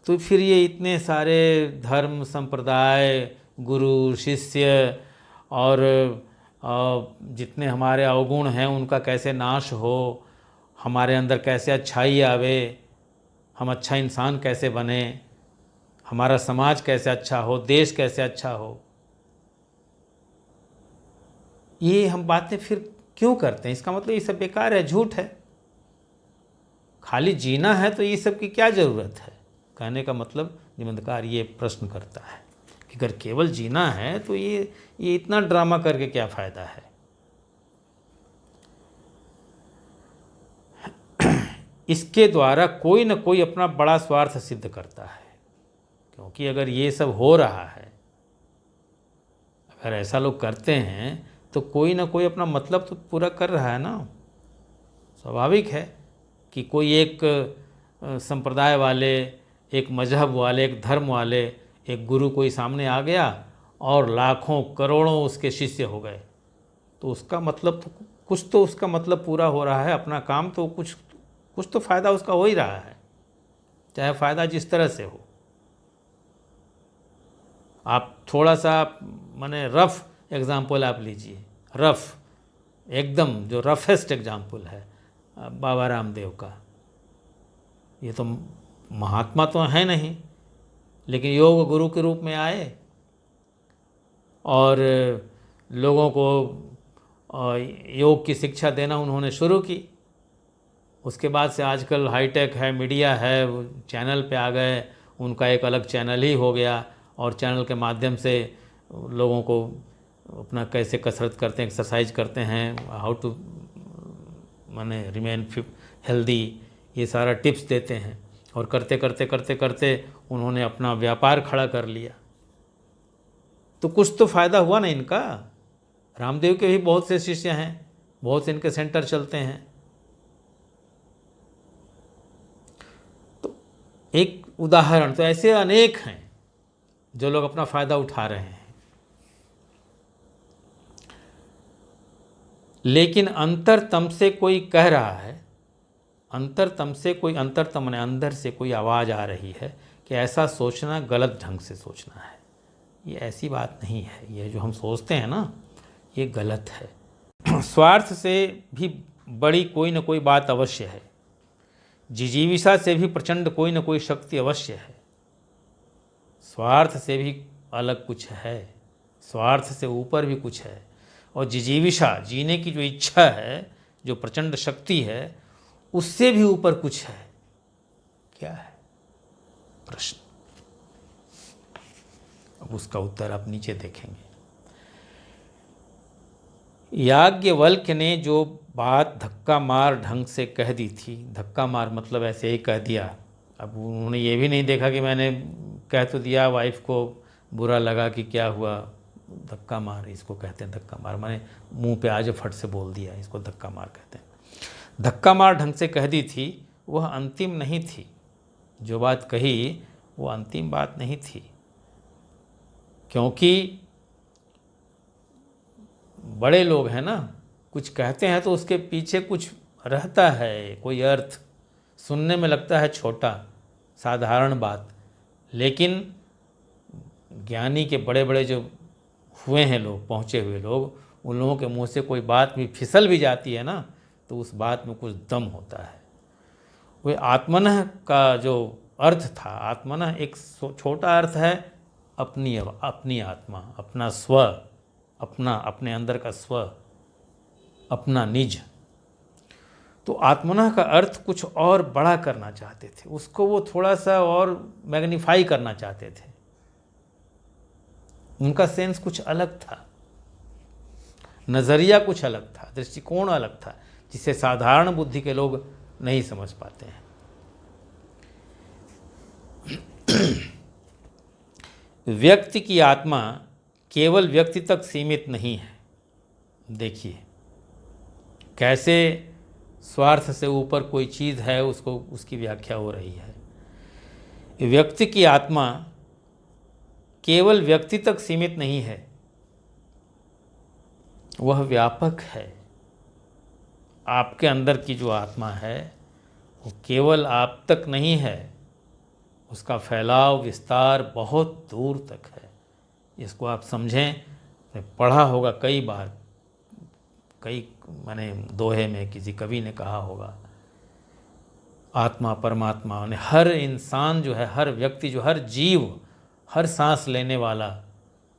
तो फिर ये इतने सारे धर्म, संप्रदाय, गुरु, शिष्य और जितने हमारे अवगुण हैं उनका कैसे नाश हो, हमारे अंदर कैसे अच्छाई आवे, हम अच्छा इंसान कैसे बने, हमारा समाज कैसे अच्छा हो, देश कैसे अच्छा हो, ये हम बातें फिर क्यों करते हैं? इसका मतलब ये सब बेकार है, झूठ है। खाली जीना है तो ये सब की क्या ज़रूरत है? कहने का मतलब निबंधकार ये प्रश्न करता है कि अगर केवल जीना है तो ये इतना ड्रामा करके क्या फ़ायदा है? इसके द्वारा कोई न कोई अपना बड़ा स्वार्थ सिद्ध करता है, क्योंकि अगर ये सब हो रहा है, अगर ऐसा लोग करते हैं तो कोई ना कोई अपना मतलब तो पूरा कर रहा है ना। स्वाभाविक है कि कोई एक संप्रदाय वाले, एक मजहब वाले, एक धर्म वाले, एक गुरु कोई सामने आ गया और लाखों करोड़ों उसके शिष्य हो गए, तो उसका मतलब तो कुछ तो उसका मतलब पूरा हो रहा है, अपना काम तो कुछ तो फ़ायदा उसका हो ही रहा है, चाहे फ़ायदा जिस तरह से हो। आप थोड़ा सा माने रफ़ एग्ज़ाम्पल आप लीजिए, रफ़ एकदम जो रफेस्ट एग्ज़ाम्पल है बाबा रामदेव का। ये तो महात्मा तो है नहीं, लेकिन योग गुरु के रूप में आए और लोगों को योग की शिक्षा देना उन्होंने शुरू की। उसके बाद से आजकल हाईटेक है, मीडिया है, चैनल पे आ गए, उनका एक अलग चैनल ही हो गया और चैनल के माध्यम से लोगों को अपना कैसे कसरत करते हैं, एक्सरसाइज करते हैं, हाउ टू माने रिमेन हेल्दी, ये सारा टिप्स देते हैं। और करते करते करते करते उन्होंने अपना व्यापार खड़ा कर लिया। तो कुछ तो फ़ायदा हुआ ना इनका। रामदेव के भी बहुत से शिष्य हैं, बहुत से इनके सेंटर चलते हैं। तो एक उदाहरण, तो ऐसे अनेक हैं जो लोग अपना फ़ायदा उठा रहे हैं। लेकिन अंतरतम से कोई कह रहा है, अंतरतम से कोई, अंतरतम ने अंदर से कोई आवाज़ आ रही है कि ऐसा सोचना गलत ढंग से सोचना है, ये ऐसी बात नहीं है, ये जो हम सोचते हैं ना ये गलत है। स्वार्थ से भी बड़ी कोई न कोई बात अवश्य है, जिजीविषा से भी प्रचंड कोई न कोई शक्ति अवश्य है। स्वार्थ से भी अलग कुछ है, स्वार्थ से ऊपर भी कुछ है। और जिजीविषा, जीने की जो इच्छा है, जो प्रचंड शक्ति है, उससे भी ऊपर कुछ है। क्या है प्रश्न? अब उसका उत्तर आप नीचे देखेंगे। याज्ञवल्क्य ने जो बात धक्का मार ढंग से कह दी थी, धक्का मार मतलब ऐसे ही कह दिया अब उन्होंने ये भी नहीं देखा कि मैंने कह तो दिया, वाइफ को बुरा लगा कि क्या हुआ, धक्का मार, इसको कहते हैं धक्का मार, मैंने मुंह पे आज फट से बोल दिया, इसको धक्का मार कहते हैं। धक्का मार ढंग से कह दी थी, वह अंतिम नहीं थी। जो बात कही वो अंतिम बात नहीं थी, क्योंकि बड़े लोग हैं ना, कुछ कहते हैं तो उसके पीछे कुछ रहता है, कोई अर्थ। सुनने में लगता है छोटा, साधारण बात, लेकिन ज्ञानी के बड़े बड़े जो हुए हैं लोग, पहुँचे हुए लोग, उन लोगों के मुंह से कोई बात भी फिसल भी जाती है ना, तो उस बात में कुछ दम होता है। वह आत्मनः का जो अर्थ था, आत्मनः एक छोटा अर्थ है, अपनी आत्मा, अपना स्व, अपने अंदर का स्व, अपना निज। तो आत्मनः का अर्थ कुछ और बड़ा करना चाहते थे, उसको वो थोड़ा सा और मैग्नीफाई करना चाहते थे। उनका सेंस कुछ अलग था, नज़रिया कुछ अलग था, दृष्टिकोण अलग था, जिसे साधारण बुद्धि के लोग नहीं समझ पाते हैं। व्यक्ति की आत्मा केवल व्यक्ति तक सीमित नहीं है। देखिए कैसे स्वार्थ से ऊपर कोई चीज़ है, उसको उसकी व्याख्या हो रही है। व्यक्ति की आत्मा केवल व्यक्ति तक सीमित नहीं है, वह व्यापक है। आपके अंदर की जो आत्मा है वो केवल आप तक नहीं है, उसका फैलाव विस्तार बहुत दूर तक है। इसको आप समझें, पढ़ा होगा कई बार, मैंने दोहे में किसी कवि ने कहा होगा, आत्मा परमात्मा ने, हर इंसान जो है, हर व्यक्ति जो, हर जीव, हर सांस लेने वाला,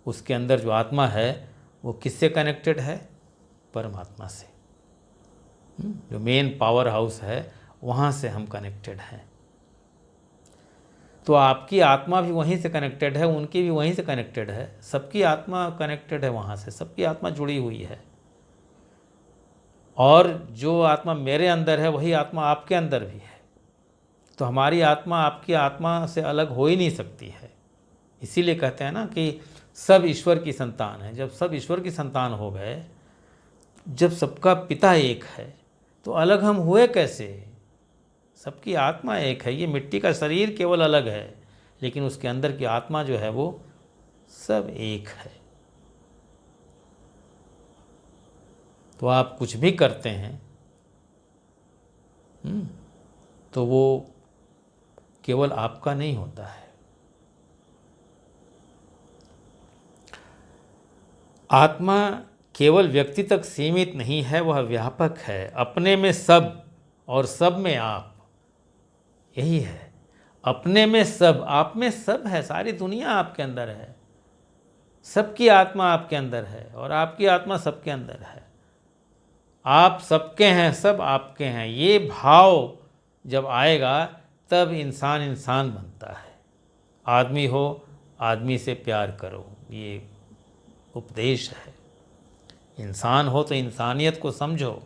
उसके अंदर जो आत्मा है वो किससे कनेक्टेड है? परमात्मा से। जो मेन पावर हाउस है वहाँ से हम कनेक्टेड हैं। तो आपकी आत्मा भी वहीं से कनेक्टेड है, उनकी भी वहीं से कनेक्टेड है, सबकी आत्मा कनेक्टेड है वहाँ से, सबकी आत्मा जुड़ी हुई है। और जो आत्मा मेरे अंदर है वही आत्मा आपके अंदर भी है। तो हमारी आत्मा आपकी आत्मा से अलग हो ही नहीं सकती है। इसीलिए कहते हैं ना कि सब ईश्वर की संतान है। जब सब ईश्वर की संतान हो गए, जब सबका पिता एक है, तो अलग हम हुए कैसे? सबकी आत्मा एक है। ये मिट्टी का शरीर केवल अलग है, लेकिन उसके अंदर की आत्मा जो है वो सब एक है। तो आप कुछ भी करते हैं तो वो केवल आपका नहीं होता है। आत्मा केवल व्यक्ति तक सीमित नहीं है, वह व्यापक है, अपने में सब और सब में आप। यही है, अपने में सब, आप में सब है, सारी दुनिया आपके अंदर है, सबकी आत्मा आपके अंदर है और आपकी आत्मा सबके अंदर है। आप सबके हैं, सब आपके हैं। ये भाव जब आएगा तब इंसान इंसान बनता है। आदमी हो, आदमी से प्यार करो, ये उपदेश है। इंसान हो तो इंसानियत को समझो,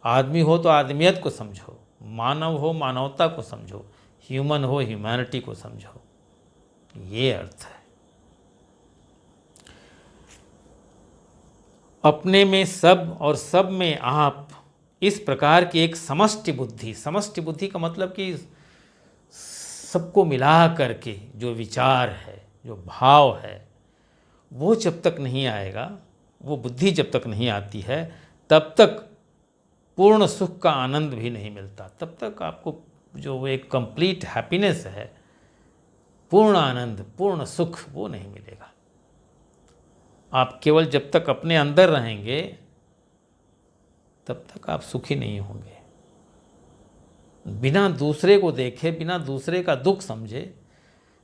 आदमी हो तो आदमियत को समझो, मानव हो मानवता को समझो, ह्यूमन हो ह्यूमैनिटी को समझो। ये अर्थ है। अपने में सब और सब में आप, इस प्रकार की एक समष्टि बुद्धि, समष्टि बुद्धि का मतलब कि सबको मिला करके जो विचार है, जो भाव है, वो जब तक नहीं आएगा, वो बुद्धि जब तक नहीं आती है, तब तक पूर्ण सुख का आनंद भी नहीं मिलता। तब तक आपको जो एक कंप्लीट हैप्पीनेस है, पूर्ण आनंद, पूर्ण सुख, वो नहीं मिलेगा। आप केवल जब तक अपने अंदर रहेंगे तब तक आप सुखी नहीं होंगे। बिना दूसरे को देखे, बिना दूसरे का दुख समझे,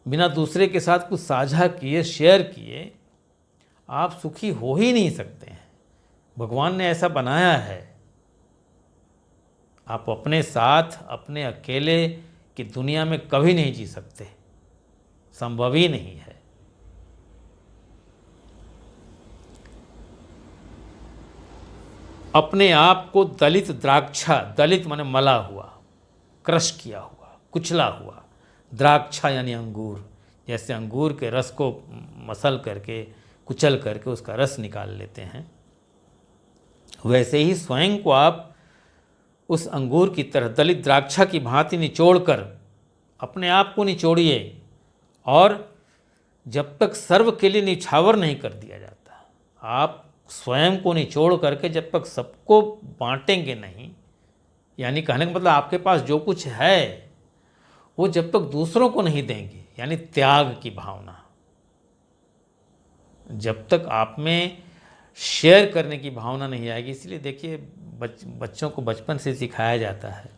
बिना दूसरे के साथ कुछ साझा किए, शेयर किए, आप सुखी हो ही नहीं सकते हैं। भगवान ने ऐसा बनाया है। आप अपने साथ, अपने अकेले की दुनिया में कभी नहीं जी सकते, संभव ही नहीं है। अपने आप को दलित द्राक्षा, दलित माने मला हुआ, क्रश किया हुआ, कुचला हुआ, द्राक्षा यानी अंगूर, जैसे अंगूर के रस को मसल करके कुचल करके उसका रस निकाल लेते हैं, वैसे ही स्वयं को आप उस अंगूर की तरह दलित द्राक्षा की भांति निचोड़कर अपने आप को निचोड़िए, और जब तक सर्व के लिए निछावर नहीं कर दिया जाता, आप स्वयं को निचोड़ करके जब तक सबको बांटेंगे नहीं, यानी कहने का मतलब आपके पास जो कुछ है वो जब तक दूसरों को नहीं देंगे, यानी त्याग की भावना, जब तक आप में शेयर करने की भावना नहीं आएगी। इसलिए देखिए बच्चों को बचपन से सिखाया जाता है,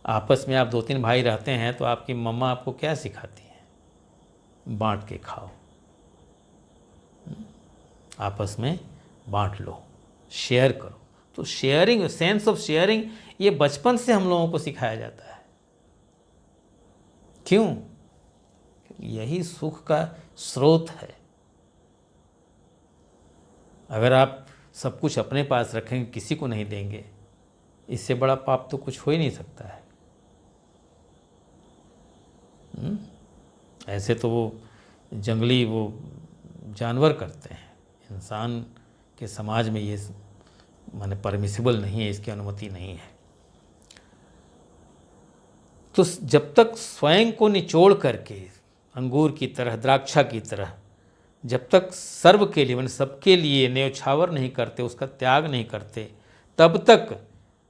आपस में आप 2-3 भाई रहते हैं तो आपकी मम्मा आपको क्या सिखाती है? बांट के खाओ, आपस में बांट लो, शेयर करो। तो शेयरिंग, सेंस ऑफ शेयरिंग, ये बचपन से हम लोगों को सिखाया जाता है। क्यों? यही सुख का स्रोत है। अगर आप सब कुछ अपने पास रखेंगे, किसी को नहीं देंगे, इससे बड़ा पाप तो कुछ हो ही नहीं सकता है। ऐसे तो वो जंगली वो जानवर करते हैं, इंसान के समाज में ये माने परमिसिबल नहीं है, इसकी अनुमति नहीं है। तो जब तक स्वयं को निचोड़ करके अंगूर की तरह, द्राक्षा की तरह, जब तक सर्व के लिए, सबके लिए न्यौछावर नहीं करते, उसका त्याग नहीं करते, तब तक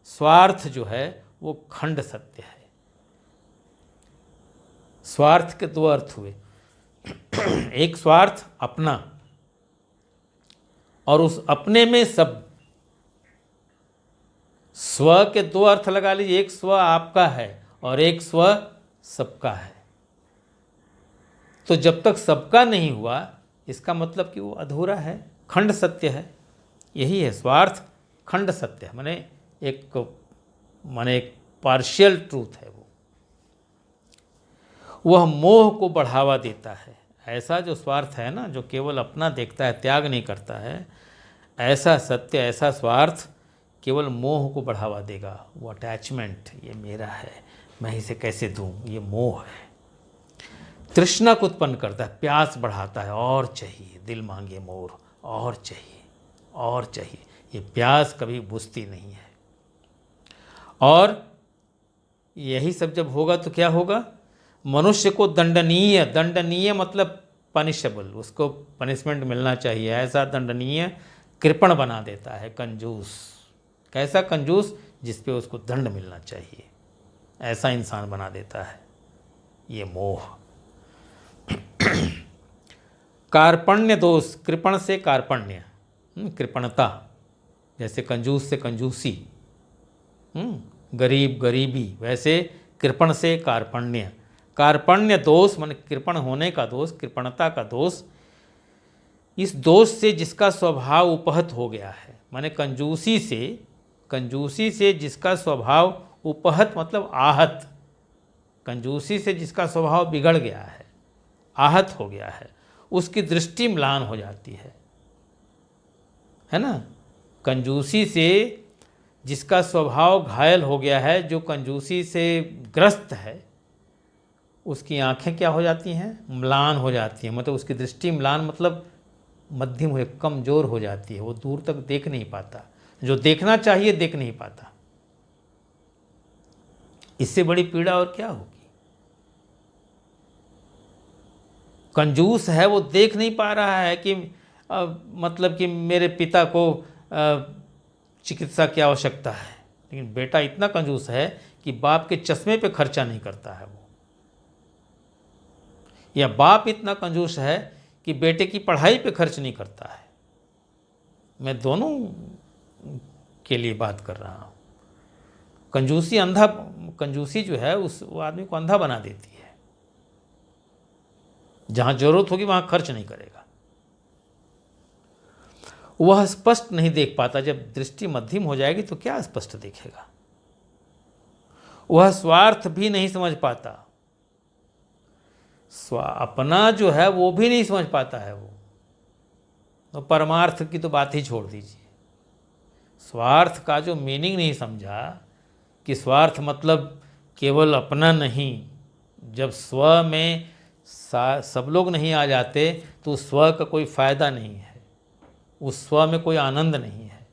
स्वार्थ जो है वो खंड सत्य है। स्वार्थ के 2 अर्थ हुए, एक स्वार्थ अपना, और उस अपने में सब। स्व के 2 अर्थ लगा लीजिए, एक स्व आपका है और एक स्व सबका है। तो जब तक सबका नहीं हुआ, इसका मतलब कि वो अधूरा है, खंड सत्य है। यही है स्वार्थ, खंड सत्य है, माने एक पार्शियल ट्रूथ है। वह मोह को बढ़ावा देता है। ऐसा जो स्वार्थ है ना, जो केवल अपना देखता है, त्याग नहीं करता है, ऐसा सत्य, ऐसा स्वार्थ केवल मोह को बढ़ावा देगा। वो अटैचमेंट, ये मेरा है, मैं इसे कैसे दूं, ये मोह है। तृष्णा को उत्पन्न करता है, प्यास बढ़ाता है, और चाहिए, दिल मांगे मोर, और चाहिए, और चाहिए। ये प्यास कभी बुझती नहीं है। और यही सब जब होगा तो क्या होगा? मनुष्य को दंडनीय, दंडनीय मतलब पनिशेबल, उसको पनिशमेंट मिलना चाहिए, ऐसा दंडनीय कृपण बना देता है, कंजूस। कैसा कंजूस? जिस पे उसको दंड मिलना चाहिए, ऐसा इंसान बना देता है ये मोह। कार्पण्य दोष, कृपण से कार्पण्य, कृपणता, जैसे कंजूस से कंजूसी, गरीब गरीबी, वैसे कृपण से कार्पण्य। कार्पण्य दोष माने कृपण होने का दोष, कृपणता का दोष। इस दोष से जिसका स्वभाव उपहत हो गया है, माने कंजूसी से जिसका स्वभाव उपहत मतलब आहत, कंजूसी से जिसका स्वभाव बिगड़ गया है, आहत हो गया है, उसकी दृष्टि म्लान हो जाती है ना। कंजूसी से जिसका स्वभाव घायल हो गया है, जो कंजूसी से ग्रस्त है, उसकी आंखें क्या हो जाती हैं? म्लान हो जाती हैं। मतलब उसकी दृष्टि म्लान मतलब मध्यम हो, कमज़ोर हो जाती है, वो दूर तक देख नहीं पाता, जो देखना चाहिए देख नहीं पाता। इससे बड़ी पीड़ा और क्या होगी? कंजूस है, वो देख नहीं पा रहा है कि मतलब कि मेरे पिता को चिकित्सा की आवश्यकता है, लेकिन बेटा इतना कंजूस है कि बाप के चश्मे पे खर्चा नहीं करता है वो, या बाप इतना कंजूस है कि बेटे की पढ़ाई पे खर्च नहीं करता है। मैं दोनों के लिए बात कर रहा हूँ। कंजूसी जो है वो आदमी को अंधा बना देती है। जहाँ जरूरत होगी वहाँ खर्च नहीं करेगा। वह स्पष्ट नहीं देख पाता। जब दृष्टि मध्यम हो जाएगी तो क्या स्पष्ट देखेगा? वह स्वार्थ भी नहीं समझ पाता, अपना जो है वो भी नहीं समझ पाता है वो। तो परमार्थ की तो बात ही छोड़ दीजिए। स्वार्थ का जो मीनिंग नहीं समझा कि स्वार्थ मतलब केवल अपना नहीं, जब स्व में सब लोग नहीं आ जाते तो उस स्व का कोई फ़ायदा नहीं है, उस स्व में कोई आनंद नहीं है।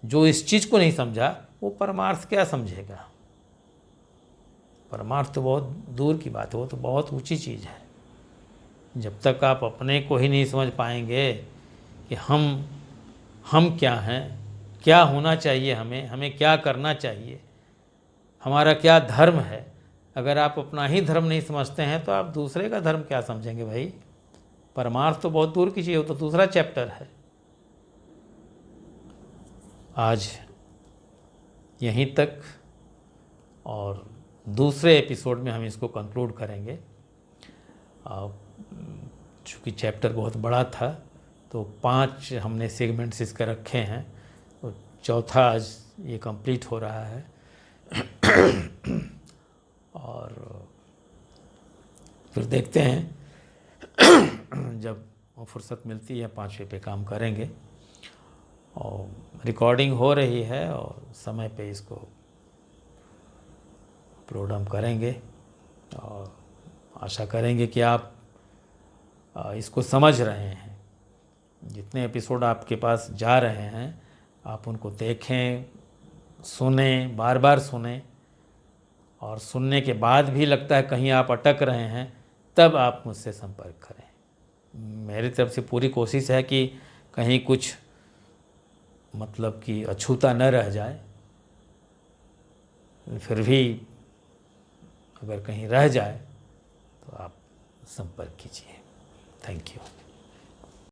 जो इस चीज़ को नहीं समझा वो परमार्थ क्या समझेगा। परमार्थ तो बहुत दूर की बात है, वो तो बहुत ऊंची चीज़ है। जब तक आप अपने को ही नहीं समझ पाएंगे कि हम क्या हैं, क्या होना चाहिए, हमें क्या करना चाहिए, हमारा क्या धर्म है, अगर आप अपना ही धर्म नहीं समझते हैं तो आप दूसरे का धर्म क्या समझेंगे भाई। परमार्थ तो बहुत दूर की चीज़ है, वो तो दूसरा चैप्टर है। आज यहीं तक, और दूसरे एपिसोड में हम इसको कंक्लूड करेंगे। चूँकि चैप्टर बहुत बड़ा था तो 5 हमने सेगमेंट्स इसके रखे हैं, तो चौथा आज ये कंप्लीट हो रहा है। और फिर देखते हैं जब फुर्सत मिलती है 5वें पे काम करेंगे। और रिकॉर्डिंग हो रही है और समय पे इसको अपलोड हम करेंगे, और आशा करेंगे कि आप इसको समझ रहे हैं। जितने एपिसोड आपके पास जा रहे हैं आप उनको देखें, सुने, बार बार सुने, और सुनने के बाद भी लगता है कहीं आप अटक रहे हैं तब आप मुझसे संपर्क करें। मेरी तरफ से पूरी कोशिश है कि कहीं कुछ मतलब कि अछूता न रह जाए, फिर भी अगर कहीं रह जाए तो आप संपर्क कीजिए। Thank you.